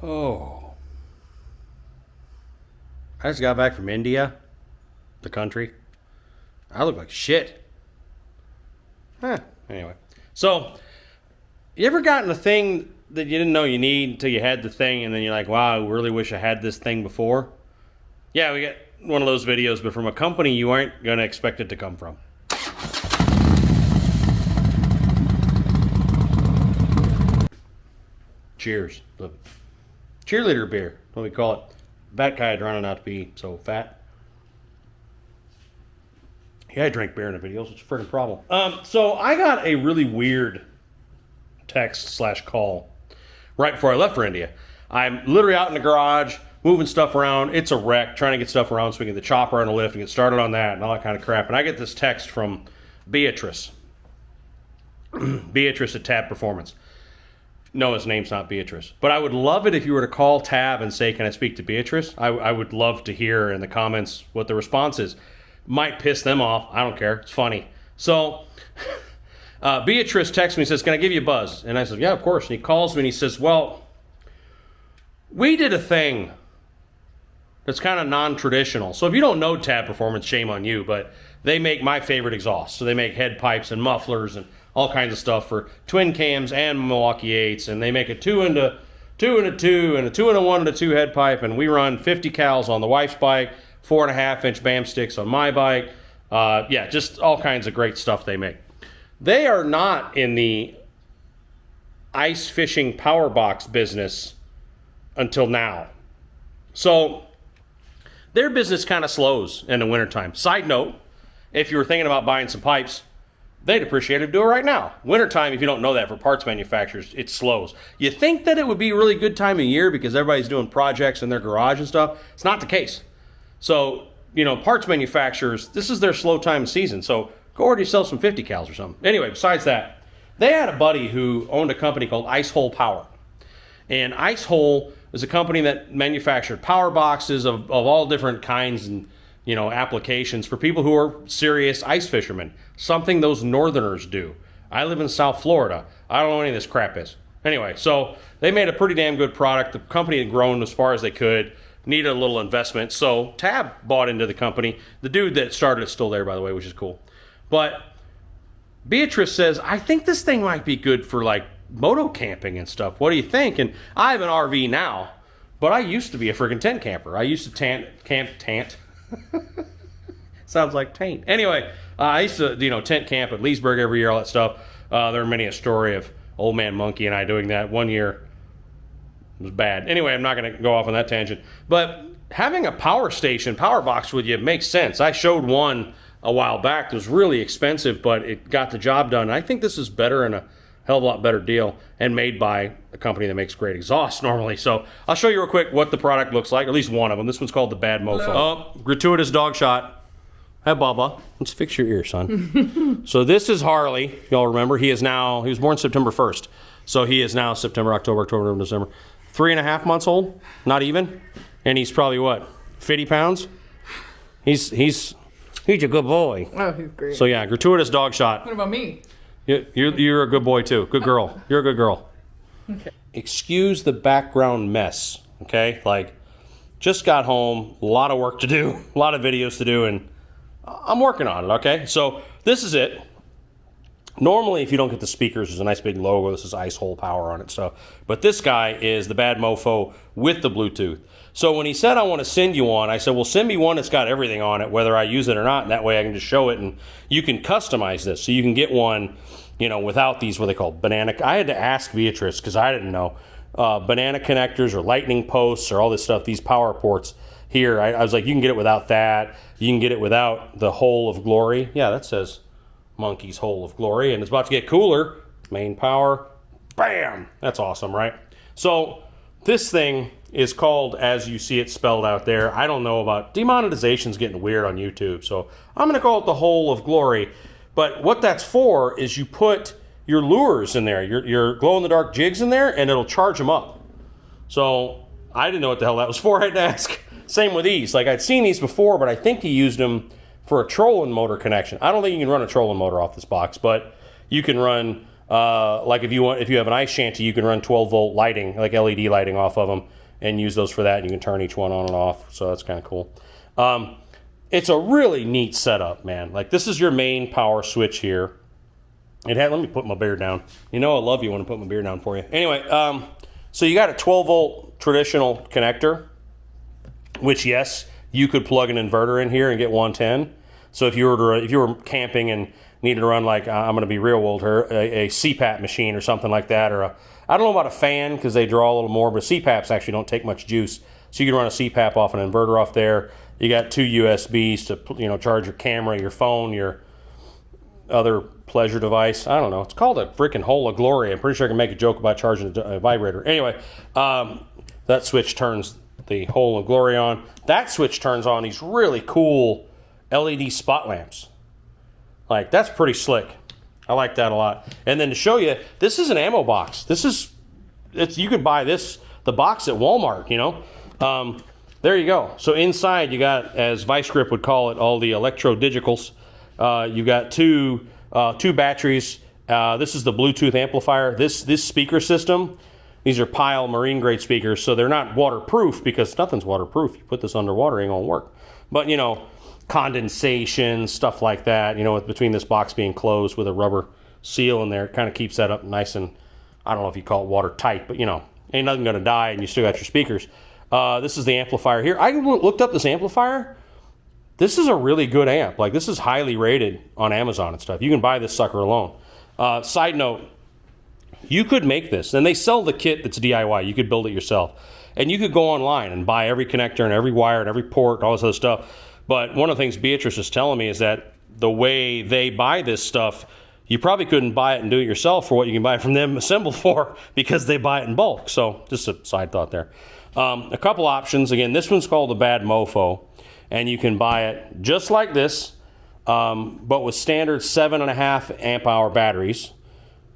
Oh. I just got back from India, the country. I look like shit. Anyway. So, you ever gotten a thing that you didn't know you need until you had the thing, and then you're like, wow, I really wish I had this thing before? Yeah, we get one of those videos, but from a company you aren't going to expect it to come from. Cheers. The cheerleader beer, what we call it. That guy running out to be so fat. Yeah, I drink beer in the videos. It's a freaking problem. So I got a really weird text/call right before I left for India. I'm literally out in the garage, moving stuff around. It's a wreck, trying to get stuff around so we can get the chopper on the lift and get started on that and all that kind of crap. And I get this text from Beatrice. Beatrice at Tab Performance. No, his name's not Beatrice. But I would love it if you were to call Tab and say, can I speak to Beatrice? I would love to hear in the comments what the response is. Might piss them off. I don't care. It's funny. So Beatrice texts me and says, can I give you a buzz? And I said, yeah, of course. And he calls me and he says, well, we did a thing that's kind of non-traditional. So if you don't know Tab Performance, shame on you, but they make my favorite exhaust. So they make head pipes and mufflers and all kinds of stuff for twin cams and Milwaukee 8s. And they make a 2 and a 2 and a 2 and a 2 and a 1 and a 2 head pipe. And we run 50 cals on the wife's bike, 4.5-inch BAM sticks on my bike. Yeah, just all kinds of great stuff they make. They are not in the ice fishing power box business until now. So their business kind of slows in the wintertime. Side note, if you were thinking about buying some pipes, they'd appreciate it to do it right now. Wintertime, if you don't know that, for parts manufacturers, it slows. You think that it would be a really good time of year because everybody's doing projects in their garage and stuff. It's not the case. So, parts manufacturers, this is their slow time season. So go order yourself some 50 cals or something. Anyway, besides that, they had a buddy who owned a company called Ice Hole Power. And Ice Hole is a company that manufactured power boxes of all different kinds and applications for people who are serious ice fishermen. Something those northerners do. I live in South Florida. I don't know what any of this crap is. Anyway, so they made a pretty damn good product. The company had grown as far as they could. Needed a little investment. So Tab bought into the company. The dude that started is still there, by the way, which is cool. But Beatrice says, I think this thing might be good for like motocamping and stuff. What do you think? And I have an RV now, but I used to be a friggin' tent camper. I used to tent. Sounds like taint. Anyway, I used to, tent camp at Leesburg every year, all that stuff. There are many a story of Old Man Monkey and I doing that. One year it was bad. Anyway, I'm not going to go off on that tangent. But having a power box with you makes sense. I showed one a while back that was really expensive, but it got the job done. I think this is better and a hell of a lot better deal and made by a company that makes great exhaust normally. So I'll show you real quick what the product looks like, or at least one of them. This one's called the Bad Mofo. Oh, gratuitous dog shot. Hi, Bubba. Let's fix your ear, son. So this is Harley. Y'all remember, he was born September 1st. So he is now September, October, November, December. 3.5 months old, not even. And he's probably what, 50 pounds? He's a good boy. Oh, he's great. So yeah, gratuitous dog shot. What about me? You're a good boy too. Good girl. You're a good girl. Okay. Excuse the background mess, okay? Like, just got home, a lot of work to do, a lot of videos to do, and I'm working on it, okay? So this is it. Normally, if you don't get the speakers, there's a nice big logo. This is Ice Hole Power on it, so. But this guy is the Bad Mofo with the Bluetooth. So when he said, I want to send you one, I said, well, send me one that's got everything on it, whether I use it or not, and that way I can just show it, and you can customize this. So you can get one, without these, what they call banana. I had to ask Beatrice, because I didn't know. Banana connectors or lightning posts or all this stuff, these power ports here. I was like, you can get it without that. You can get it without the Hole of Glory. Yeah, that says Monkey's Hole of Glory, and it's about to get cooler. Main power. Bam! That's awesome, right? So this thing is called, as you see it spelled out there. I don't know about demonetization's getting weird on YouTube, so I'm going to call it the Hole of Glory. But what that's for is you put your lures in there, your glow-in-the-dark jigs in there, and it'll charge them up. So I didn't know what the hell that was for. I had to ask. Same with these. Like, I'd seen these before, but I think he used them for a trolling motor connection. I don't think you can run a trolling motor off this box, but you can run Like if you have an ice shanty, you can run 12-volt lighting, like LED lighting off of them, and use those for that. And you can turn each one on and off, so that's kind of cool. It's a really neat setup, man. Like, this is your main power switch here. Let me put my beer down. You know I love you when I put my beer down for you. Anyway, so you got a 12-volt traditional connector, which, yes, you could plug an inverter in here and get 110. So if you were camping and needed to run, like, I'm going to be real old here, a CPAP machine or something like that, or I don't know about a fan because they draw a little more, but CPAPs actually don't take much juice. So you can run a CPAP off an inverter off there. You got 2 USBs to charge your camera, your phone, your other pleasure device. I don't know. It's called a freaking hole of glory. I'm pretty sure I can make a joke about charging a vibrator. Anyway, that switch turns the hole of glory on. That switch turns on these really cool LED spot lamps. Like, that's pretty slick. I like that a lot. And then to show you, this is an ammo box. You could buy the box at Walmart, There you go. So inside you got, as Vice Grip would call it, all the electro-digicals. You got two batteries. This is the Bluetooth amplifier. This speaker system, these are Pyle marine grade speakers, so they're not waterproof because nothing's waterproof. You put this underwater, it ain't gonna work. But condensation, stuff like that, between this box being closed with a rubber seal in there, it kind of keeps that up nice and, I don't know if you call it watertight, but ain't nothing gonna die and you still got your speakers. This is the amplifier here. I looked up this amplifier. This is a really good amp. Like, this is highly rated on Amazon and stuff. You can buy this sucker alone. Side note, you could make this, and they sell the kit that's DIY. You could build it yourself. And you could go online and buy every connector and every wire and every port and all this other stuff. But one of the things Beatrice is telling me is that the way they buy this stuff, you probably couldn't buy it and do it yourself for what you can buy from them assembled for because they buy it in bulk. So just a side thought there. A couple options. Again, this one's called the Bad Mofo, and you can buy it just like this, but with standard 7.5 amp hour batteries.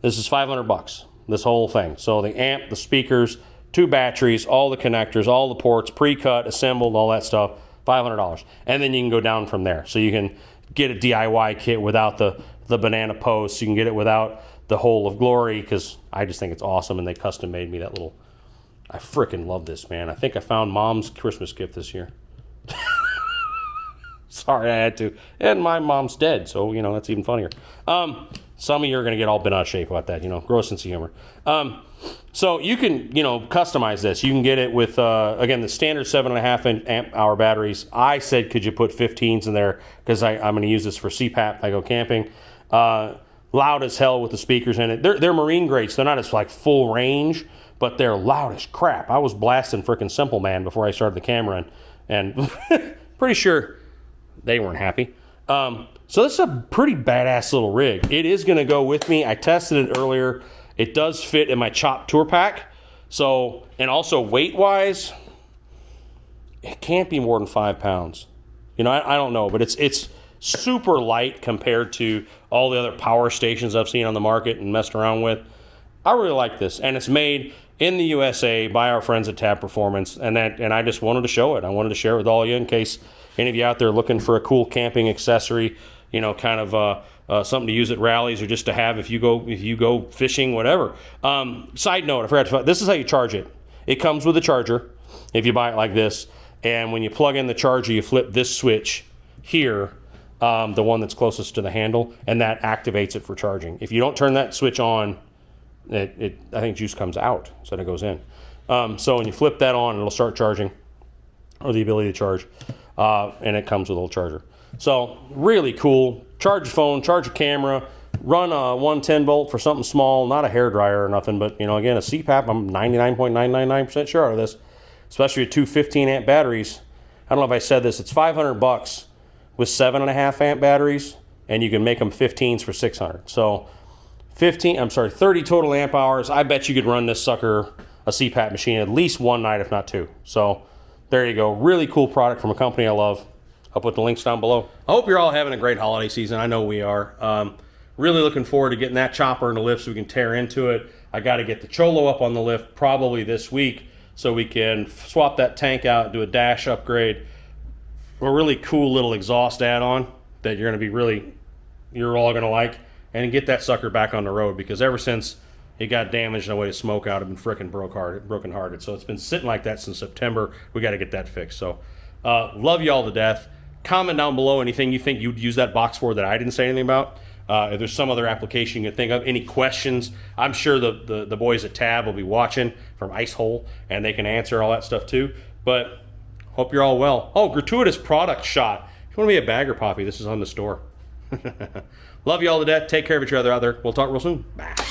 This is $500, this whole thing. So the amp, the speakers, 2 batteries, all the connectors, all the ports, pre-cut, assembled, all that stuff, $500. And then you can go down from there. So you can get a DIY kit without the banana post. You can get it without the hole of glory, because I just think it's awesome, and they custom made me that little. I freaking love this, man. I think I found Mom's Christmas gift this year. Sorry, I had to. And my mom's dead, so, that's even funnier. Some of you are going to get all bent out of shape about that, gross sense of humor. So you can, customize this. You can get it with, again, the standard 7.5 amp hour batteries. I said, could you put 15s in there? Because I'm going to use this for CPAP if I go camping. Loud as hell with the speakers in it. They're marine grade, so they're not as, full range, but they're loud as crap. I was blasting frickin' Simple Man before I started the camera, and pretty sure they weren't happy. So this is a pretty badass little rig. It is going to go with me. I tested it earlier. It does fit in my Chop Tour Pack. So, and also weight-wise, it can't be more than 5 pounds. I don't know, but it's super light compared to all the other power stations I've seen on the market and messed around with. I really like this, and it's made in the USA by our friends at Tab Performance, and I just wanted to show it. I wanted to share it with all of you in case any of you out there looking for a cool camping accessory, kind of something to use at rallies or just to have if you go fishing, whatever. Side note, I forgot to, this is how you charge it. It comes with a charger if you buy it like this, and when you plug in the charger, you flip this switch here, the one that's closest to the handle, and that activates it for charging. If you don't turn that switch on, I think juice comes out instead of goes in. So when you flip that on, it'll start charging, or the ability to charge, and it comes with a little charger. So really cool. Charge your phone, charge your camera, run a 110 volt for something small, not a hairdryer or nothing, but again, a CPAP, I'm 99.999% sure of this, especially with 2 15 amp batteries. I don't know if I said this, it's $500 with 7.5 amp batteries, and you can make them 15s for $600. So 30 total amp hours. I bet you could run this sucker, a CPAP machine, at least one night, if not 2. So there you go. Really cool product from a company I love. I'll put the links down below. I hope you're all having a great holiday season. I know we are. Really looking forward to getting that chopper in the lift so we can tear into it. I got to get the Cholo up on the lift probably this week so we can swap that tank out, do a dash upgrade. A really cool little exhaust add-on that you're all going to like. and get that sucker back on the road, because ever since it got damaged on the way to smoke out, I've been freaking broken hearted. So it's been sitting like that since September. We got to get that fixed. So love you all to death. Comment down below anything you think you'd use that box for that I didn't say anything about. If there's some other application you can think of, any questions, I'm sure the boys at Tab will be watching from Icehole, and they can answer all that stuff too. But hope you're all well. Oh, gratuitous product shot. If you want to be a bagger poppy, this is on the store. Love you all to death. Take care of each other out there. We'll talk real soon. Bye.